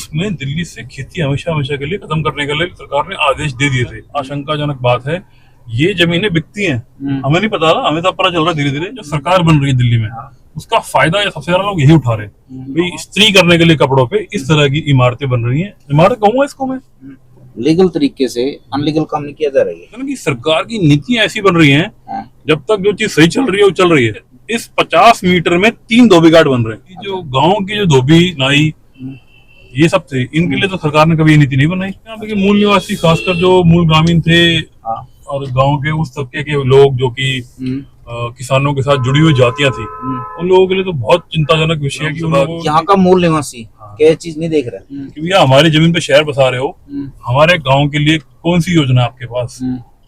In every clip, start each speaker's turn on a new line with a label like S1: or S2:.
S1: उसमें दिल्ली से खेती हमेशा हमेशा के लिए खत्म करने के लिए सरकार ने आदेश दे दिए थे। आशंकाजनक बात है, ये जमीनें बिकती हैं, हमें नहीं पता, हमें तो पता चल रहा है धीरे धीरे। जो सरकार बन रही है दिल्ली में, उसका फायदा सबसे ज्यादा लोग यही उठा रहे हैं। भाई इस्त्री करने के लिए कपड़ों पे इस तरह की इमारतें बन रही हैं। इमारत कहूंगा इसको मैं,
S2: लीगल तरीके से अनलीगल काम नहीं किया जा रहा है।
S1: यानी कि सरकार की नीतियां ऐसी बन रही हैं, जब तक जो चीज सही चल रही है वो चल रही है। इस 50 मीटर में 3 धोबी घाट बन रहे हैं। जो गाँव की जो धोबी नाई ये सब थे, इनके लिए तो सरकार ने कभी ये नीति नहीं बनाई। यहाँ पे मूल निवासी, खासकर जो मूल ग्रामीण थे और गांव के उस तबके के लोग जो कि किसानों के साथ जुड़ी हुई जातियां थी, उन लोगों के लिए तो बहुत चिंताजनक विषय है कि
S2: यहाँ का मूल निवासी क्या चीज नहीं देख रहा है
S1: कि भैया हमारी जमीन पे शहर बसा रहे हो, हमारे गांव के लिए कौन सी योजना है आपके पास?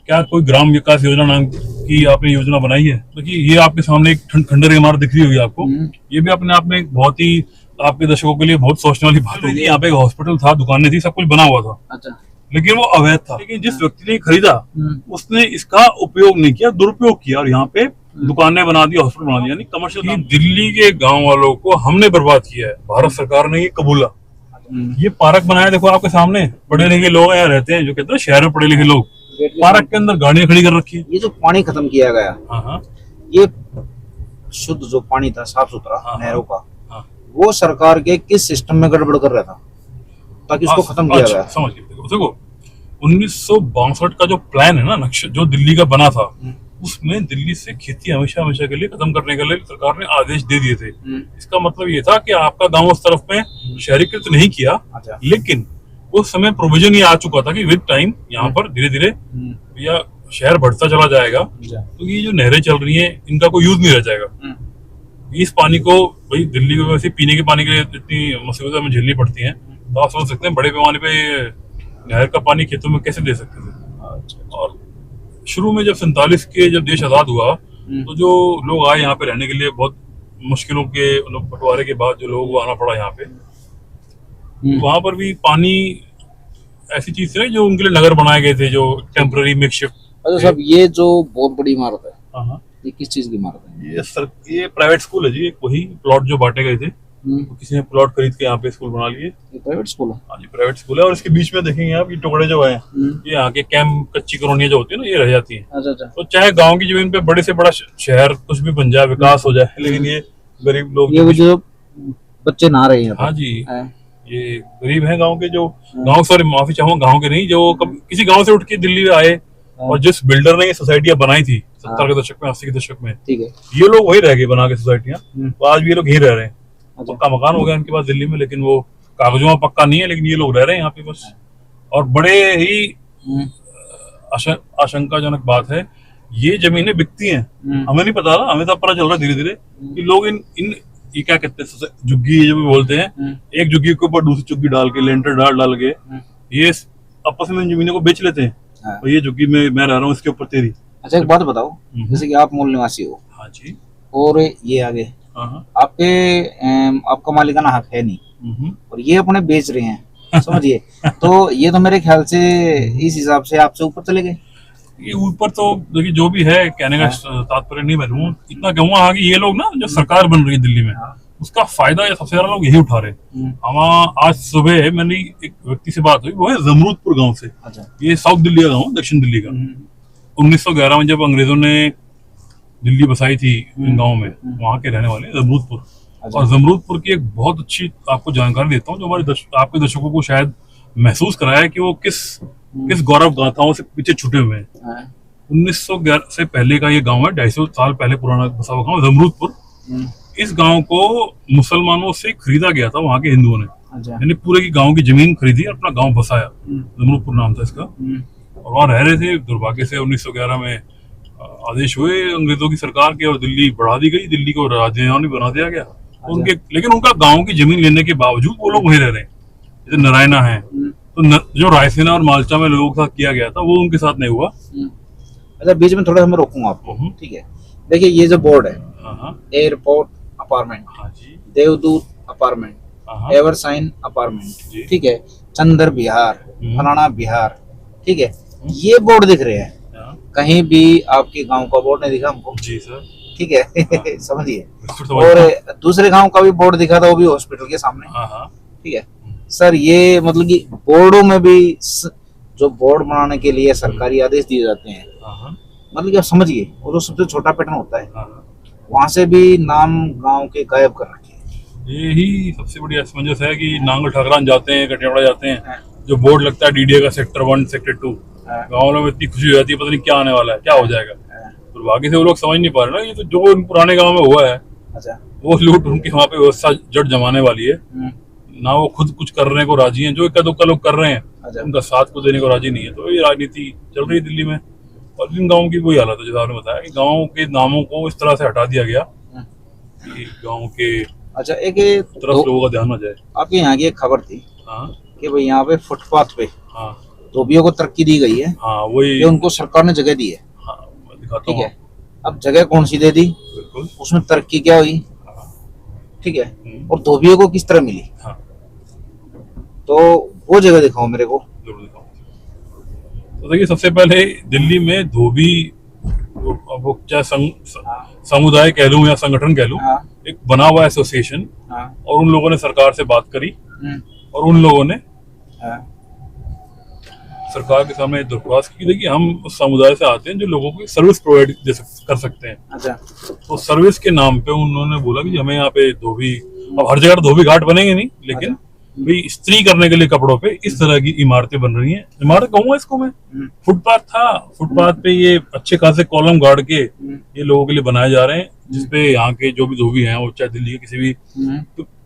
S1: क्या कोई ग्राम विकास योजना नाम की आपने योजना बनाई है? देखिए ये आपके सामने एक खंडर इमारत दिख रही होगी आपको, ये भी अपने आप में एक बहुत ही आपके दर्शकों के लिए बहुत सोचने वाली बात होगी। यहाँ पे एक हॉस्पिटल था, दुकानें थी, सब कुछ बना हुआ था।
S2: अच्छा।
S1: लेकिन वो अवैध था। लेकिन जिस व्यक्ति ने खरीदा उसने इसका उपयोग नहीं किया, दुरुपयोग किया और यहाँ पे दुकानें बना दी, हॉस्पिटल बना दिया। यानी कमर्शियल। दिल्ली के गांव वालों को हमने बर्बाद किया है, भारत सरकार ने ये कबूला। ये पार्क बनाया, देखो आपके सामने, पढ़े लिखे लोग यहाँ रहते हैं, जो कहते हैं शहर में पढ़े लिखे लोग, पार्क के अंदर गाड़ियां खड़ी कर रखी है।
S2: ये जो पानी खत्म किया गया,
S1: हाँ,
S2: ये शुद्ध जो पानी था, साफ सुथरा नहरों का, वो सरकार के किस सिस्टम में गड़बड़ कर रहा था ताकि उसको खत्म किया गया?
S1: समझ देखो 1962 का जो प्लान है ना, नक्शा जो दिल्ली का बना था, उसमें दिल्ली से खेती हमेशा हमेशा के लिए खत्म करने के लिए सरकार ने आदेश दे दिए थे। इसका मतलब ये था कि आपका गांव उस तरफ में शहरीकृत नहीं किया।
S2: अच्छा।
S1: लेकिन उस समय प्रोविजन ये आ चुका था कि विद टाइम यहाँ पर धीरे धीरे या शहर बढ़ता चला जाएगा, तो ये जो नहरें चल रही हैं इनका कोई यूज नहीं रह जाएगा। इस पानी को भाई दिल्ली को वैसे पीने के पानी के लिए इतनी मुसीबतें हमें झेलनी पड़ती हैं, तो आप सोच सकते हैं बड़े पैमाने पे नहर का पानी खेतों में कैसे दे सकते थे। और शुरू में जब 47 के जब देश आजाद हुआ, तो जो लोग आए यहाँ पे रहने के लिए, बहुत मुश्किलों के बंटवारे के बाद जो लोगों को आना पड़ा यहाँ पे, वहां पर भी पानी ऐसी चीज थी जो उनके लिए नगर बनाए गए थे, जो टेम्पररी मेकशिफ्ट।
S2: अच्छा साहब, ये जो बहुत बड़ी इमारत है, ये किस चीज की इमारत है?
S1: ये प्राइवेट स्कूल है जी। वही प्लॉट जो बांटे गए थे, तो किसी ने प्लॉट खरीद के यहाँ पे स्कूल बना लिए।
S2: ये प्राइवेट स्कूल है?
S1: हाँ जी, प्राइवेट स्कूल है। और इसके बीच में देखेंगे आप, ये टुकड़े जो है, ये यहाँ के कैंप, कच्ची कॉलोनियां जो होती है ना, ये रह जाती है।
S2: अच्छा।
S1: तो चाहे गांव की जमीन पे बड़े से बड़ा शहर कुछ भी बन जाए, विकास हो जाए, लेकिन ये गरीब लोग,
S2: ये जो बच्चे नहा रहे हैं,
S1: हाँ जी, ये गरीब है गाँव के, जो गाँव, सॉरी माफी चाहूंगा, गाँव के नहीं, जो किसी गाँव से उठ के दिल्ली में आए, और जिस बिल्डर ने ये सोसाइटियां बनाई थी 70 के दशक में, 80 के दशक में,
S2: ठीक है,
S1: ये लोग वही रह गए बना के सोसाइटियां। तो आज भी ये लोग यहीं रह रहे हैं। पक्का मकान हो गया इनके पास दिल्ली में, लेकिन वो कागजों में पक्का नहीं है, लेकिन ये लोग रह रहे हैं यहाँ पे बस। और बड़े ही आशंकाजनक बात है, ये जमीनें बिकती हैं, हमें नहीं पता, हमें तो पता चल रहा है धीरे धीरे कि लोग इन ये क्या कहते हैं, झुग्गी जो भी बोलते हैं, एक झुग्गी के ऊपर दूसरी झुग्गी डाल के, लेंटर डाल के ये आपस में जमीनों को बेच लेते हैं। और ये झुग्गी में मैं रह रहा हूँ, इसके ऊपर तेरी।
S2: अच्छा एक बात बताओ, जैसे कि आप मूल निवासी हो,
S1: हाँ जी,
S2: और ये आगे आपका मालिकाना हक है नहीं, और ये अपने बेच रहे हैं, समझिए, तो ये तो मेरे ख्याल से इस हिसाब से आपसे ऊपर चले गए।
S1: ये ऊपर तो देखिए जो भी है, कहने का तात्पर्य नहीं बनूं, इतना कहूंगा हाँ कि ये लोग ना, जो सरकार बन रही है दिल्ली में, उसका फायदा सबसे ज्यादा लोग यही उठा रहे हैं। हम आज सुबह मैंने एक व्यक्ति से बात हुई, वो है जमरूदपुर गांव से। ये साउथ दिल्ली का गांव, दक्षिण दिल्ली का। 1911 में जब अंग्रेजों ने दिल्ली बसाई थी इन गाँव में, वहाँ के रहने वाले जमरूदपुर। और जमरूदपुर की एक बहुत अच्छी आपको जानकारी देता हूँ, जो हमारे आपके दर्शकों को शायद महसूस कराया कि वो किस गौरव गाथाओं से पीछे छुटे हुए हैं। 1911 से पहले का ये गांव है, 250 साल पहले पुराना बसा हुआ गांव जमरूदपुर। इस गांव को मुसलमानों से खरीदा गया था वहां के हिंदुओं ने, यानी पूरे की गांव की जमीन खरीदी और अपना गांव बसाया। जमरूदपुर नाम था इसका। और वहां रह रहे थे। दुर्भाग्य से 1911 में आदेश हुए अंग्रेजों की सरकार के और दिल्ली बढ़ा दी गई, दिल्ली को राजधानी बना दिया गया। उनके, लेकिन उनका गांव की जमीन लेने के बावजूद वो लोग वहीं रह रहे हैं। जैसे नारायणा है, तो जो रायसेना और मालचा में लोगों के साथ किया गया था, वो उनके साथ नहीं हुआ।
S2: अच्छा बीच में थोड़ा मैं रोकूंगा आपको, ठीक है? देखिए ये जो बोर्ड है, एयरपोर्ट अपार्टमेंट, देवदूत अपार्टमेंट, एवरसाइन अपार्टमेंट, ठीक है, चंदर बिहार, फलाना बिहार, ठीक है, ये बोर्ड दिख रहे हैं। कहीं भी आपके गांव का बोर्ड नहीं दिखा हमको।
S1: जी सर,
S2: ठीक है, समझिए। और दूसरे गांव का भी बोर्ड दिखा था, वो भी हॉस्पिटल के सामने, ठीक है। सर ये मतलब कि बोर्डों में भी जो बोर्ड बनाने के लिए सरकारी आदेश दिए जाते हैं, मतलब कि आप समझिए, वो जो सबसे छोटा पैटर्न होता है, वहां से भी नाम गांव के गायब कर रखे हैं।
S1: यही सबसे बड़ी असमंजस है कि नांगल ठाकरान जाते हैं, कटियावाड़ा जाते हैं, जो बोर्ड लगता है डीडीए का सेक्टर 1 सेक्टर 2, गाँव में इतनी खुशी हो जाती है, पता नहीं क्या आने वाला है, क्या हो जाएगा। दुर्भाग्य से वो लोग समझ नहीं पा रहे ना, ये तो जो पुराने गाँव में हुआ है,
S2: अच्छा,
S1: वो लूट उनके वहाँ पे व्यवस्था जड़ जमाने वाली है ना, वो खुद कुछ करने को राजी हैं, जो इक्का दुक्का लोग कर रहे हैं उनका साथ को देने को राजी नहीं है। तो ये राजनीति चल रही है दिल्ली में, और इन गाँव की वही हालत है, जैसे आपने बताया कि गाँव के नामों को इस तरह से हटा दिया गया कि गाँव के
S2: अच्छा, एक
S1: तरफ लोगों का ध्यान न जाए।
S2: आपके यहाँ की एक खबर थी कि भाई यहाँ पे फुटपाथ पे धोबियों को तरक्की दी गई है,
S1: वही
S2: उनको सरकार ने जगह दी है, ठीक है। अब जगह कौन सी दे दी, उसमें तरक्की क्या हुई, ठीक है, और धोबियों को किस तरह मिली, तो वो जगह दिखाओ मेरे को।
S1: तो देखिए, सबसे पहले दिल्ली में धोबी, वो चाहे समुदाय कह लूं या संगठन कह लूं, एक बना हुआ एसोसिएशन, और उन लोगों ने सरकार से बात करी, और उन लोगों ने सरकार के सामने दरख्वास्त की। देखिए, हम उस समुदाय से आते हैं जो लोगों को सर्विस प्रोवाइड कर सकते हैं।
S2: अच्छा,
S1: तो सर्विस के नाम पे उन्होंने बोला कि हमें यहाँ पे धोबी, अब हर जगह धोबी घाट बनेंगे नहीं, लेकिन भी इस्त्री करने के लिए कपड़ों पे इस तरह की इमारतें बन रही हैं। इमारत कहूंगा इसको मैं, फुटपाथ था, फुटपाथ पे ये अच्छे खासे कॉलम गाड़ के ये लोगों के लिए बनाए जा रहे हैं, जिसपे यहाँ के जो भी धोबी हैं, वो चाहे दिल्ली के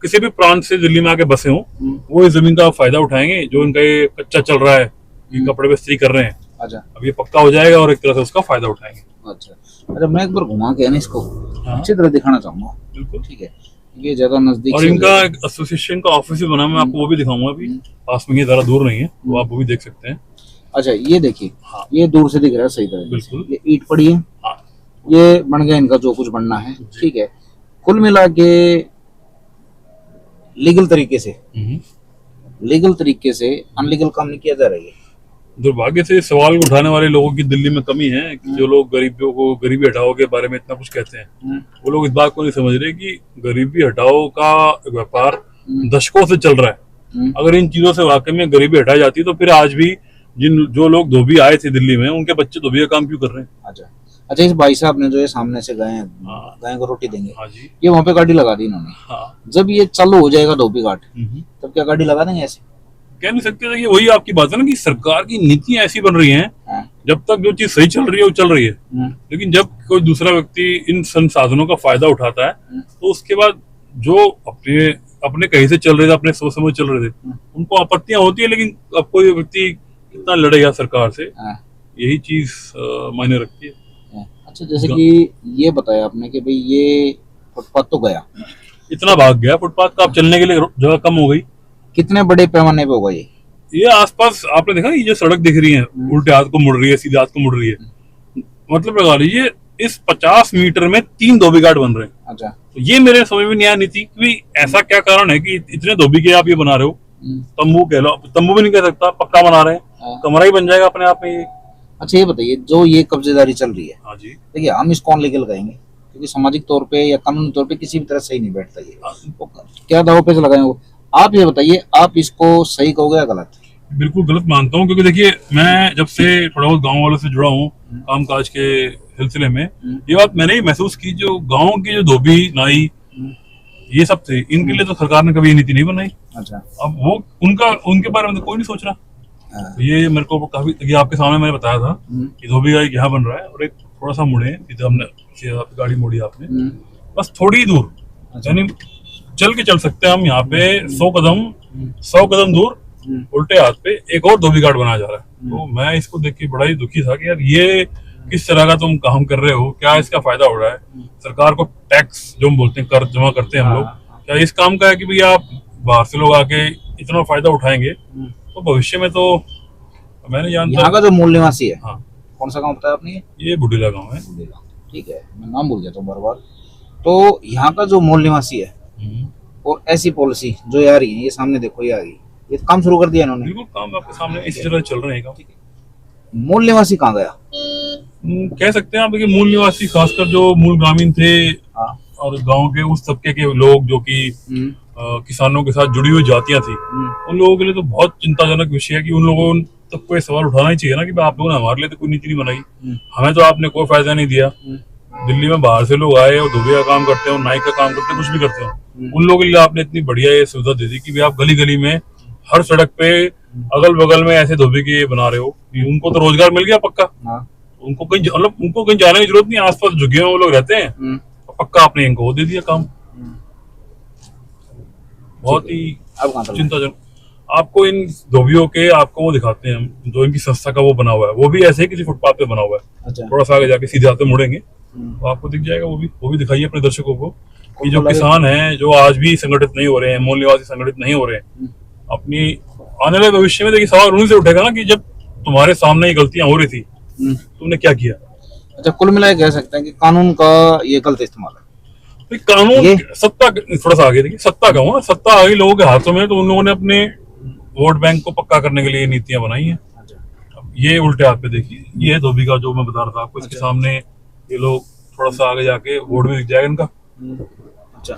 S1: किसी भी प्रांत से दिल्ली में आके बसे हों, वो इस जमीन का फायदा उठाएंगे। जो इनका ये कच्चा चल रहा है, ये कपड़े पे इस्त्री कर रहे हैं,
S2: अच्छा,
S1: अब ये पक्का हो जाएगा और एक तरह से उसका फायदा उठाएंगे।
S2: अच्छा, मैं एक बार घुमा के ना इसको अच्छी तरह दिखाना चाहूंगा।
S1: बिल्कुल,
S2: ठीक है, ये ज्यादा नजदीक,
S1: और इनका एसोसिएशन का ऑफिस भी बना, मैं आपको वो भी दिखाऊंगा अभी पास में, ये ज्यादा दूर नहीं है, वो आप वो भी देख सकते हैं।
S2: अच्छा, ये देखिए, ये दूर से दिख रहा है सही तरह,
S1: बिल्कुल,
S2: ये ईंट पड़ी है, ये बन गया इनका जो कुछ बनना है, ठीक है। कुल मिला के लीगल तरीके से अनलीगल काम नहीं किया जा रहा है।
S1: दुर्भाग्य से सवाल उठाने वाले लोगों की दिल्ली में कमी है कि जो लोग गरीबियों को, गरीबी हटाओ के बारे में इतना कुछ कहते हैं, वो लोग इस बात को नहीं समझ रहे कि गरीबी हटाओ का व्यापार दशकों से चल रहा है। अगर इन चीजों से वाकई में गरीबी हटाई जाती तो फिर आज भी जो लोग धोबी आए थे दिल्ली में, उनके बच्चे धोबी का काम क्यों कर रहे हैं।
S2: अच्छा, इस भाई साहब ने जो ये सामने से गाय को रोटी देंगे, ये वहाँ पे गाड़ी लगा दी इन्होंने। जब ये चालू हो जाएगा धोबी घाट, तब क्या गाड़ी लगा देंगे? ऐसे
S1: कह नहीं सकते। देखिए, वही आपकी बात है ना कि सरकार की नीतियां ऐसी बन रही हैं, जब तक जो चीज सही चल रही है वो चल रही है, लेकिन जब कोई दूसरा व्यक्ति इन संसाधनों का फायदा उठाता है, तो उसके बाद जो अपने कहीं से चल रहे थे, अपने सोच समझ चल रहे थे, उनको आपत्तियां होती है। लेकिन अब कोई व्यक्ति कितना लड़ेगा सरकार से, यही चीज मायने रखती है।
S2: अच्छा, जैसे कि ये बताया आपने कि भाई ये फुटपाथ तो गया,
S1: इतना भाग गया फुटपाथ का, अब चलने के लिए जगह कम हो गई।
S2: कितने बड़े पैमाने पे होगा ये
S1: आसपास आपने देखा, ये जो सड़क दिख रही है, उल्टे हाथ को मुड़ रही है, सीधे हाथ को मुड़ रही है, मतलब लगा लीजिए इस 50 मीटर में 3 धोबी घाट बन रहे हैं।
S2: अच्छा,
S1: तो ये मेरे समझ में नहीं आया नीति कि ऐसा क्या कारण है कि इतने धोबी के आप ये बना रहे हो। तंबू कह लो, तंबू भी नहीं कह सकता, पक्का बना रहे हैं, कमरा ही बन जाएगा अपने आप में ये।
S2: अच्छा, ये बताइए, जो ये कब्जेदारी चल रही है,
S1: हाँ जी,
S2: देखिए हम इसको अनलीगल कहेंगे, क्योंकि सामाजिक तौर पे या कानूनी तौर पे किसी भी तरह सही नहीं बैठता ये, तो क्या दाव पे लगाएंगे? आप ये बताइए, आप इसको सही कहोगे या गलत?
S1: बिल्कुल गलत मानता हूँ, क्योंकि देखिए मैं जब से थोड़ा बहुत गाँव वालों से जुड़ा हूँ कामकाज के सिलसिले में, ये बात मैंने ही महसूस की, जो गाँव के जो धोबी नाई ये सब थे, इनके लिए तो सरकार ने कभी नीति नहीं बनाई।
S2: अच्छा,
S1: अब वो उनके बारे में तो कोई नहीं सोच रहा। ये मेरे को काफी, ये आपके सामने मैंने बताया था कि धोबी का यहाँ बन रहा है, और एक थोड़ा सा मुड़े, हमने गाड़ी मोड़ी आपने, बस थोड़ी दूर, यानी चल के चल सकते हैं हम, यहाँ पे 100 कदम दूर उल्टे हाथ पे एक और धोबी घाट बनाया जा रहा है। तो मैं इसको देख के बड़ा ही दुखी था कि यार ये किस तरह का तुम काम कर रहे हो, क्या इसका फायदा हो रहा है सरकार को? टैक्स जो हम बोलते हैं, कर जमा करते हैं हम लोग, क्या इस काम का है कि भाई आप बाहर से लोग आके इतना फायदा उठाएंगे तो भविष्य में तो मैं नहीं जानता।
S2: यहाँ का जो मूल निवासी है, हाँ, कौन सा गाँव बताया आपने?
S1: ये बुढ़ीला गाँव है।
S2: ठीक है, मैं नाम भूल जाता हूँ बार बार। तो यहाँ का जो मूल निवासी है और ऐसी पॉलिसी जो आ रही है, ये सामने देखो, ये आ गई, ये काम शुरू कर दिया इन्होंने।
S1: बिल्कुल, काम आपके सामने इसी तरह चल रहे हैं।
S2: मूल निवासी कहाँ गया?
S1: कह सकते हैं आप, देखिए मूल निवासी खासकर जो मूल ग्रामीण थे, और गांव के उस तबके के लोग जो कि किसानों के साथ जुड़ी हुई जातियां थी, उन लोगों के लिए तो बहुत चिंताजनक विषय है कि उन लोगों तक कोई सवाल उठाना ही चाहिए ना कि भाई आप लोगों ने हमारे लिए तो कोई नीति नहीं बनाई, हमें तो आपने कोई फायदा नहीं दिया। दिल्ली में बाहर से लोग आए और धोबी का काम करते हो, नाई का काम करते हो, कुछ भी करते हो, उन लोगों के लिए आपने इतनी बढ़िया ये सुविधा दे दी कि भाई आप गली गली में हर सड़क पे अगल बगल में ऐसे धोबी के ये बना रहे हो कि उनको तो रोजगार मिल गया पक्का। उनको कहीं मतलब उनको कहीं जाने की जरूरत नहीं, आसपास झुके हुए वो लोग रहते हैं, पक्का आपने इनको दे दिया काम। बहुत ही चिंताजनक। आपको इन धोबियों के आपको वो दिखाते हैं हम, जो इनकी संस्था का वो बना हुआ है, वो भी ऐसे ही किसी फुटपाथ पे बना हुआ है। थोड़ा सा आगे जाके सीधे हाथ मुड़ेंगे तो आपको दिख जाएगा, वो भी दिखाइए अपने दर्शकों को कि जो किसान हैं जो आज भी संगठित नहीं हो रहे हैं, मूल निवासी संगठित नहीं हो रहे हैं, अपनी आने वाले भविष्य में देखिए सवाल उन्हीं से उठेगा ना कि जब तुम्हारे सामने ये गलतियां हो रही थी तुमने क्या किया।
S2: अच्छा, कुल मिला कह सकते हैं कि कानून का ये गलत इस्तेमाल है।
S1: कानून सत्ता, थोड़ा सा आगे देखिए, सत्ता का हुआ, सत्ता आ गई लोगों के हाथों में तो उन लोगों ने अपने वोट बैंक को पक्का करने के लिए नीतियां बनाई हैं। ये उल्टे हाथ पे देखिए, ये है धोबी का जो मैं बता रहा था आपको, इसके सामने ये लोग थोड़ा सा आगे जाके बोर्ड भी दिख जाएगा इनका।
S2: अच्छा,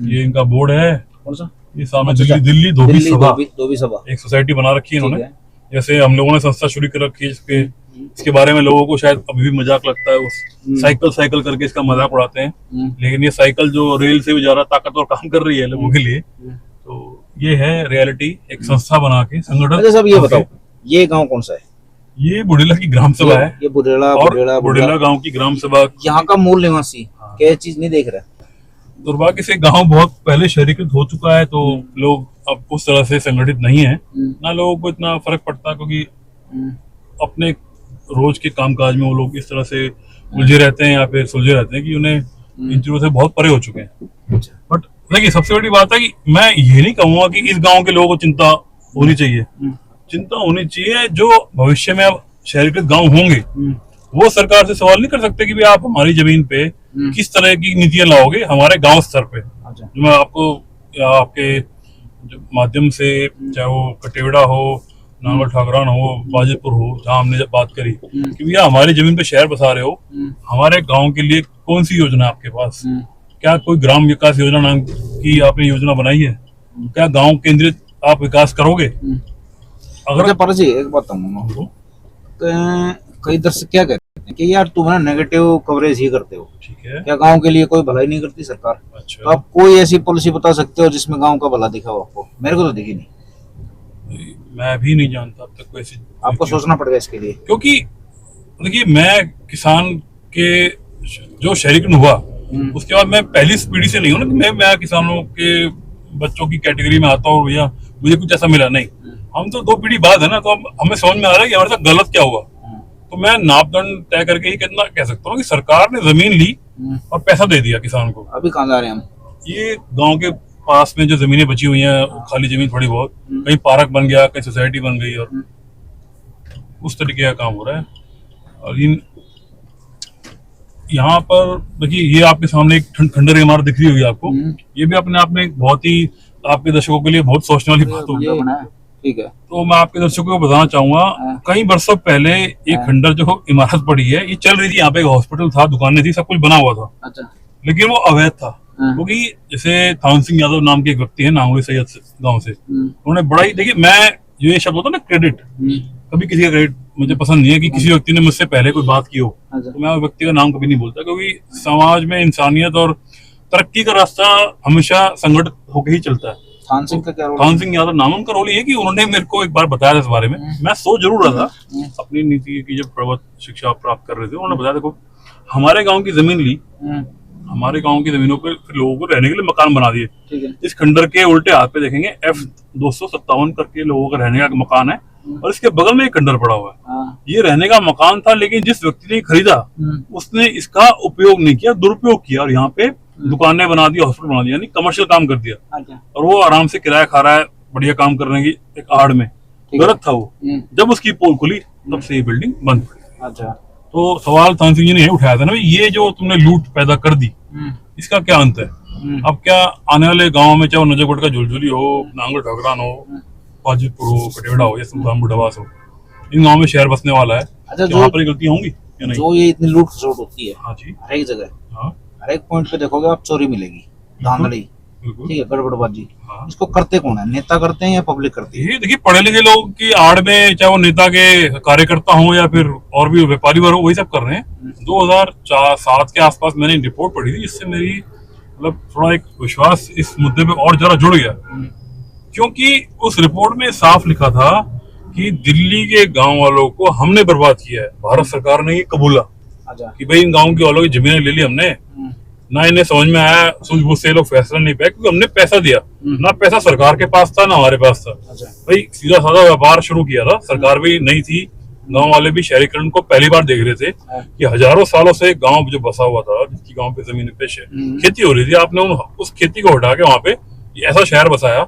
S1: ये इनका बोर्ड है,
S2: कौन सा?
S1: ये सामने दिल्ली धोबी
S2: सभा
S1: एक सोसाइटी बना रखी है इन्होंने। जैसे हम लोगों ने संस्था शुरू कर रखी है इसके बारे में लोगों को शायद अभी भी मजाक लगता है, उस साइकिल करके इसका मजाक उड़ाते हैं, लेकिन ये साइकिल जो रेल से भी ज्यादा ताकतवर काम कर रही है लोगों के लिए। तो ये है रियलिटी, एक संस्था बना के संगठन।
S2: अच्छा साहब, ये बताओ ये गांव कौन सा है?
S1: ये बुढ़ेला की ग्राम सभा है।
S2: ये बुढ़ेला
S1: गांव की ग्राम सभा।
S2: यहाँ का मूल निवासी क्या चीज नहीं देख रहा?
S1: दुर्भाग्य से गांव बहुत पहले शहरीकृत हो चुका है, तो लोग अब उस तरह से संगठित नहीं है, ना लोगों को इतना फर्क पड़ता, क्योंकि अपने रोज के कामकाज में वो लोग इस तरह से उलझे रहते हैं या फिर सुलझे रहते हैं कि उन्हें इन चीजों से बहुत परे हो चुके हैं। बट देखिए, सबसे बड़ी बात है कि मैं ये नहीं कहूंगा कि इस गांव के लोगों को चिंता होनी चाहिए। चिंता होनी चाहिए जो भविष्य में अब शहरीकृत गांव होंगे, वो सरकार से सवाल नहीं कर सकते कि भाई आप हमारी जमीन पे किस तरह की नीतियां लाओगे हमारे गांव स्तर पे। जो मैं आपको आपके माध्यम से, चाहे वो कटेवड़ा हो, नांगल ठाकरान हो, बाजितपुर हो, जहाँ हमने जब बात करी कि भैया हमारी जमीन पे शहर बसा रहे हो, हमारे गांव के लिए कौन सी योजना है आपके पास? क्या कोई ग्राम विकास योजना नाम की आपने योजना बनाई है? क्या गांव केंद्रित आप विकास करोगे?
S2: अगर पर जी एक बात कहूँ, कई दर्शक क्या कहते हैं कि यार तुम ना नेगेटिव कवरेज ही करते हो,
S1: ठीक है, क्या
S2: गांव के लिए कोई भलाई नहीं करती सरकार? अच्छा। तो आप कोई ऐसी पॉलिसी बता सकते हो जिसमें गांव का भला दिखा हो आपको? मेरे को तो दिखी नहीं,
S1: मैं भी नहीं जानता अब तक कोई ऐसी।
S2: आपको सोचना पड़ेगा इसके लिए,
S1: क्योंकि देखिए मैं किसान के जो शहरीकरण हुआ उसके बाद मैं पहली पीढ़ी से नहीं हूँ ना, मैं किसानों के बच्चों की कैटेगरी में आता हूँ भैया मुझे कुछ ऐसा मिला नहीं। हम तो 2 पीढ़ी बाद है ना, तो हमें समझ में आ रहा है कि हमारे साथ गलत क्या हुआ। तो मैं नापदंड तय करके ही कितना कह सकता हूँ कि सरकार ने जमीन ली और पैसा दे दिया किसान को।
S2: अभी कहाँ जा रहे हैं हम? ये
S1: गांव के पास में जो जमीनें बची हुई हैं, खाली जमीन थोड़ी बहुत, कहीं पार्क बन गया, कहीं सोसाइटी बन गई, और उस तरीके का काम हो रहा है। और यहाँ पर देखिए, ये आपके सामने एक खंडर इमारत दिख रही होगी आपको, ये भी अपने आप में एक बहुत ही आपके दर्शकों के लिए बहुत सोचने वाली बात होगी।
S2: ठीक है,
S1: तो मैं आपके दर्शकों को बताना चाहूंगा, कई वर्षों पहले एक खंडर जो इमारत पड़ी है, ये चल रही थी, यहाँ पे एक हॉस्पिटल था, दुकानें थी, सब कुछ बना हुआ था। अच्छा। लेकिन वो अवैध था, क्योंकि जैसे थान सिंह यादव नाम के एक व्यक्ति है नांगली सैयद गांव से, उन्होंने बड़ा ही, देखिए मैं जो ये शब्द होता है ना क्रेडिट, कभी किसी का क्रेडिट मुझे पसंद नहीं है कि किसी व्यक्ति ने मुझसे पहले कोई बात की हो, तो मैं उस व्यक्ति का नाम कभी नहीं बोलता, क्योंकि समाज में इंसानियत और तरक्की का रास्ता हमेशा संगठित होकर ही चलता है।
S2: थान सिंह का क्या रोल?
S1: थान सिंह यादव नाम उनका रोल ये कि उन्होंने मेरे को एक बार बताया था इस बारे में, मैं सोच जरूर रहा था अपनी नीति की, जब प्रवत शिक्षा प्राप्त कर रहे थे, उन्होंने बताया देखो हमारे गांव की जमीन ली, हमारे गांव की जमीनों पर फिर लोगों को रहने के लिए मकान बना दिए। इस खंडर के उल्टे हाथ पे देखेंगे F257 करके लोगों का रहने का मकान है, और इसके बगल में एक खंडर पड़ा हुआ है। ये रहने का मकान था, लेकिन जिस व्यक्ति ने खरीदा उसने इसका उपयोग नहीं किया, दुरुपयोग किया, और यहाँ पे दुकानें बना दी, हॉस्पिटल बना दिया, यानी कमर्शियल काम कर दिया। और वो आराम से किराया खा रहा है बढ़िया काम करने की एक आड़ में। गलत था वो। जब उसकी पोल खुली तब से ये बिल्डिंग बंद पड़ी। अच्छा। तो सवाल थान सिंह जी ने उठाया था ना, ये जो तुमने लूट पैदा कर दी इसका क्या अंत है? अब क्या आने वाले गाँव में, चाहे नजरकोट का झुलझुली हो, नांगल ठाकरान हो, बाजितपुर हो, कटेवड़ा हो या सुल्तान बुढ़ावास हो, इन गाँव में शहर बसने वाला है। अच्छा, वहाँ पर गलतियां होंगी या नहीं?
S2: जो ये इतनी लूट खसोट होती है,
S1: हाँ जी,
S2: हर एक जगह, हर एक पॉइंट पे देखोगे आप चोरी मिलेगी। धांधली,
S1: बिल्कुल।
S2: ठीक है, गड़बड़बाजी,
S1: हाँ।
S2: इसको करते कौन है? नेता करते हैं या पब्लिक करती है?
S1: ये देखिए पढ़े लिखे लोग की आड़ में, चाहे वो नेता के कार्यकर्ता हो या फिर और भी व्यापारी वर्ग हो, वही सब कर रहे हैं। 2007 के आसपास मैंने एक रिपोर्ट पढ़ी थी, जिससे मेरी मतलब थोड़ा एक विश्वास इस मुद्दे पे और जरा जुड़ गया, क्योंकि उस रिपोर्ट में साफ लिखा था कि दिल्ली के गांव वालों को हमने बर्बाद किया है, भारत सरकार ने ये कबूला
S2: अच्छा।
S1: कि भाई इन गांव के वालों की जमीनें ले ली हमने, ना इन्हें समझ में आया, सूझबूझ से लोग फैसला नहीं पाए, क्योंकि हमने पैसा दिया, ना पैसा सरकार के पास था ना हमारे पास था।
S2: अच्छा।
S1: भाई सीधा साधा व्यापार शुरू किया था, सरकार भी नहीं थी, गांव वाले भी शहरीकरण को पहली बार देख रहे थे कि हजारों सालों से गांव जो बसा हुआ था, जिसकी गांव पे जमीन पेश है, खेती हो रही थी, आपने उस खेती को हटा के वहां पे ऐसा शहर बसाया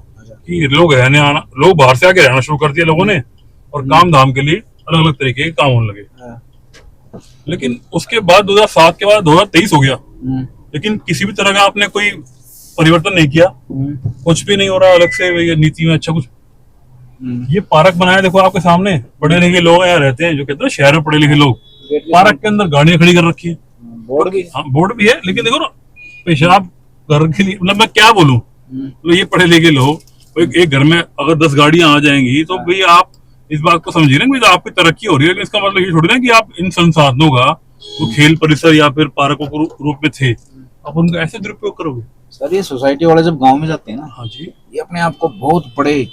S1: कि लोग रहने आना, लोग बाहर से आके रहना शुरू कर दिया लोगों ने, और काम धाम के लिए अलग अलग तरीके के काम होने लगे। लेकिन उसके बाद 2007 के बाद 2023 हो गया, लेकिन किसी भी तरह का आपने कोई परिवर्तन नहीं किया, कुछ भी नहीं हो रहा अलग से नीति में। अच्छा कुछ ये पार्क बनाया, देखो आपके सामने, पढ़े लिखे लोग यहाँ रहते हैं, जो कहते हैं शहर में पढ़े लिखे लोग, पार्क के अंदर गाड़ियां खड़ी कर रखी है,
S2: बोर्ड भी,
S1: हाँ बोर्ड भी है, लेकिन देखो ना पेशाब घर के लिए, मतलब मैं क्या बोलूं, तो ये पढ़े लिखे लोग एक घर में अगर 10 गाड़ियां आ जाएंगी तो भाई आप इस बात को समझिए ना कि आपकी तरक्की हो रही है, इसका मतलब ये थोड़ी ना कि आप इन संसाधनों का तो खेल परिसर या फिर पार्कों के रूप में थे, आप उनका ऐसे दुरुपयोग करोगे।
S2: सर ये सोसाइटी वाले जब गांव में जाते हैं ना,
S1: हाँ जी,
S2: ये अपने आप को बहुत बड़े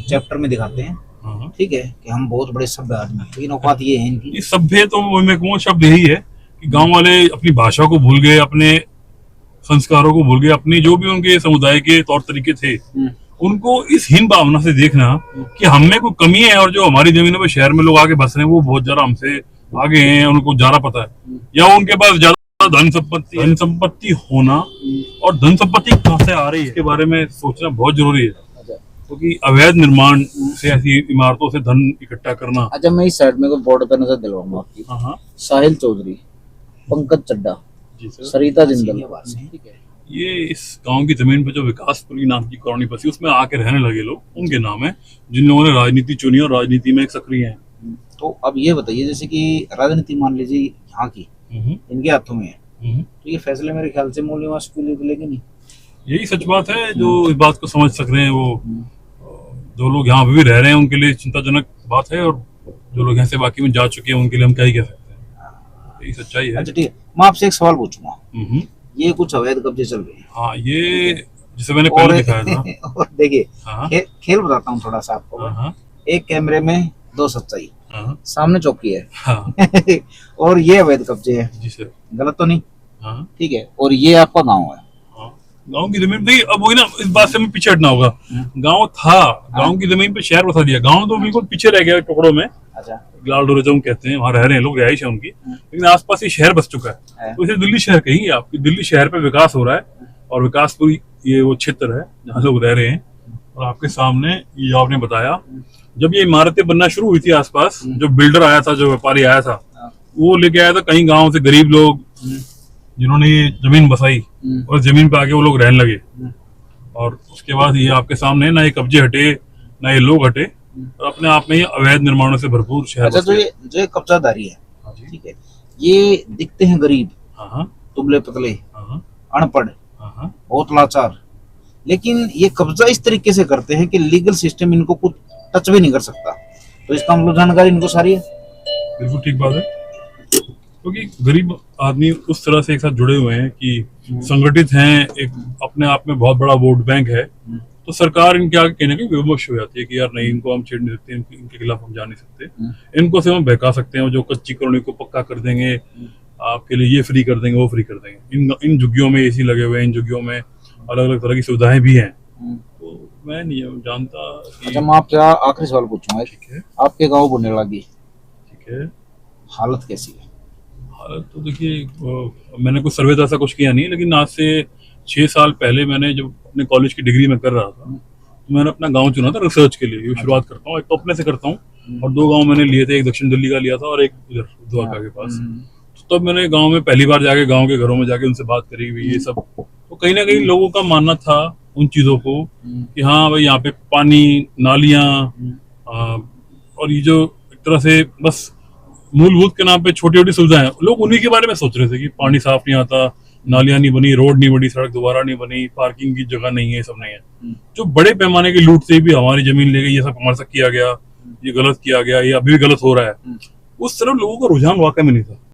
S2: चैप्टर में दिखाते हैं,
S1: हाँ।
S2: ठीक है, कि हम बहुत बड़े सभ्य आदमी हैं, लेकिन औकात ये है इनकी।
S1: ये सभ्य तो मैं कहूँ शब्द यही है कि गांव वाले अपनी भाषा को भूल गए, अपने संस्कारों को भूल गए, अपने जो भी उनके समुदाय के तौर तरीके थे, उनको इस हीन भावना से देखना कि हम में कोई कमी है और जो हमारी जमीनों पे शहर में लोग आके बस रहे हैं वो बहुत ज्यादा हमसे आगे हैं, उनको ज्यादा पता है, या उनके पास ज्यादा धन संपत्ति होना, और धन संपत्ति कहाँ से आ रही है इसके बारे में सोचना बहुत जरूरी है, क्योंकि अवैध निर्माण से, ऐसी इमारतों से धन इकट्ठा करना।
S2: अच्छा मैं इस साइड में को बोर्ड पे नजर दिलवाऊंगा आपकी।
S1: हाँ।
S2: साहिल चौधरी, पंकज चड्डा, सरिता जिंदल, ठीक है,
S1: ये इस गांव की जमीन पर जो विकासपुरी नाम की कॉलोनी बसी उसमें आके रहने लगे लोग, उनके नाम है, जिन लोगों ने राजनीति चुनी और राजनीति में सक्रिय हैं।
S2: तो अब ये बताइए, जैसे कि राजनीति मान लीजिए यहाँ की इनके हाथों में है, तो ये फैसले मेरे ख्याल से मूल निवास के लिए लेंगे नहीं।
S1: यही सच बात है, जो इस बात को समझ सक रहे हैं वो जो लोग यहाँ भी रह रहे हैं उनके लिए चिंताजनक बात है, और जो लोग यहाँ से बाकी में जा चुके हैं उनके लिए हम क्या ही कह सकते हैं, यही सच्चाई है।
S2: अच्छा ठीक है, मैं आपसे एक सवाल पूछूंगा, ये कुछ अवैध कब्जे चल रहे हैं।
S1: हाँ, ये जिसे मैंने पहले दिखाया था।
S2: और देखिए,
S1: हाँ।
S2: खेल बताता हूँ थोड़ा सा आपको।
S1: हाँ।
S2: एक कैमरे में 2 सच्चाई,
S1: हाँ।
S2: सामने चौकी है,
S1: हाँ।
S2: और ये अवैध कब्जे है,
S1: जी सर,
S2: गलत तो नहीं?
S1: हाँ।
S2: ठीक है, और ये आपका गांव है।
S1: गांव की जमीन नहीं, अब वही ना, इस बात से हमें पीछे हटना होगा। गांव था, गांव की जमीन पे शहर बसा दिया, गांव तो बिल्कुल पीछे रह गया टुकड़ों में।
S2: अच्छा,
S1: लाल डोरेजम कहते हैं, वहाँ रह रहे हैं लोग, रिहाइश है उनकी, लेकिन आसपास ही शहर बस चुका है, तो इसे दिल्ली शहर कहेंगे आप, दिल्ली शहर पे विकास हो रहा है, और विकासपुरी ये वो क्षेत्र है जहाँ लोग रह रहे हैं। और आपके सामने ये आपने बताया, जब ये इमारतें बनना शुरू हुई थी आसपास, जो बिल्डर आया था, जो व्यापारी आया था, वो लेके आया था कहीं गाँव से गरीब लोग जिन्होंने ये जमीन बसाई, और जमीन पे आके वो लोग रहने लगे, और उसके बाद ये आपके सामने ना ये कब्जे हटे, ना ये लोग हटे, और अपने आप में ये अवैध निर्माणों से भरपूर शहर।
S2: अच्छा, जो ये कब्जादारी है, ठीक है, ये दिखते हैं गरीब, दुबले पतले, अनपढ़, बहुत लाचार, लेकिन ये कब्जा इस तरीके से करते हैं कि लीगल सिस्टम इनको कुछ टच भी नहीं कर सकता, तो इसका मतलब जानकारी इनको सारी है।
S1: बिल्कुल ठीक बात है, क्योंकि गरीब आदमी उस तरह से एक साथ जुड़े हुए हैं कि संगठित हैं, एक अपने आप में बहुत बड़ा वोट बैंक है, तो सरकार इनके आगे कहने की विवश हो जाती है कि यार नहीं, इनको हम छेड़ नहीं सकते, इनके खिलाफ हम जा नहीं सकते, इनको से हम बहका सकते हैं, जो कच्ची कॉलोनी को पक्का कर देंगे, आपके लिए ये फ्री कर देंगे, वो फ्री कर देंगे, इन झुग्गियों में एसी लगे हुए हैं, इन झुग्गियों में अलग अलग तरह की सुविधाएं भी हैं, तो मैं नहीं जानता कि...
S2: अच्छा, मैं आपसे आखिरी सवाल पूछूंगा, ठीक है, आपके गाँव बुनने लगी,
S1: ठीक है,
S2: हालत कैसी है?
S1: हालत तो देखिए, मैंने कुछ सर्वे ऐसा कुछ किया नहीं, लेकिन आज से 6 साल पहले मैंने जब अपने कॉलेज की डिग्री में कर रहा था, तो मैंने अपना गांव चुना था रिसर्च के लिए। ये शुरुआत करता हूँ, एक तो अपने से करता हूँ, और 2 गांव मैंने लिए थे, एक दक्षिण दिल्ली का लिया था और एक उधर द्वारका के पास। तो तब मैंने गांव में पहली बार जाके गांव के घरों में जाके उनसे बात करी हुई, ये सब, तो कहीं ना कहीं लोगों का मानना था उन चीजों को कि हाँ भाई, यहाँ पे पानी, नालियां, और ये जो एक तरह से बस मूलभूत के नाम पे छोटी छोटी सुविधाएं, लोग उन्हीं के बारे में सोच रहे थे कि पानी साफ नहीं आता, नालियां नहीं बनी, रोड नहीं बनी, सड़क दोबारा नहीं बनी, पार्किंग की जगह नहीं है, ये सब नहीं है। जो बड़े पैमाने की लूट से भी हमारी जमीन ले गई, ये सब हमारे साथ किया गया, ये गलत किया गया, ये अभी भी गलत हो रहा है, उस तरफ लोगों का रुझान वाकई में नहीं था।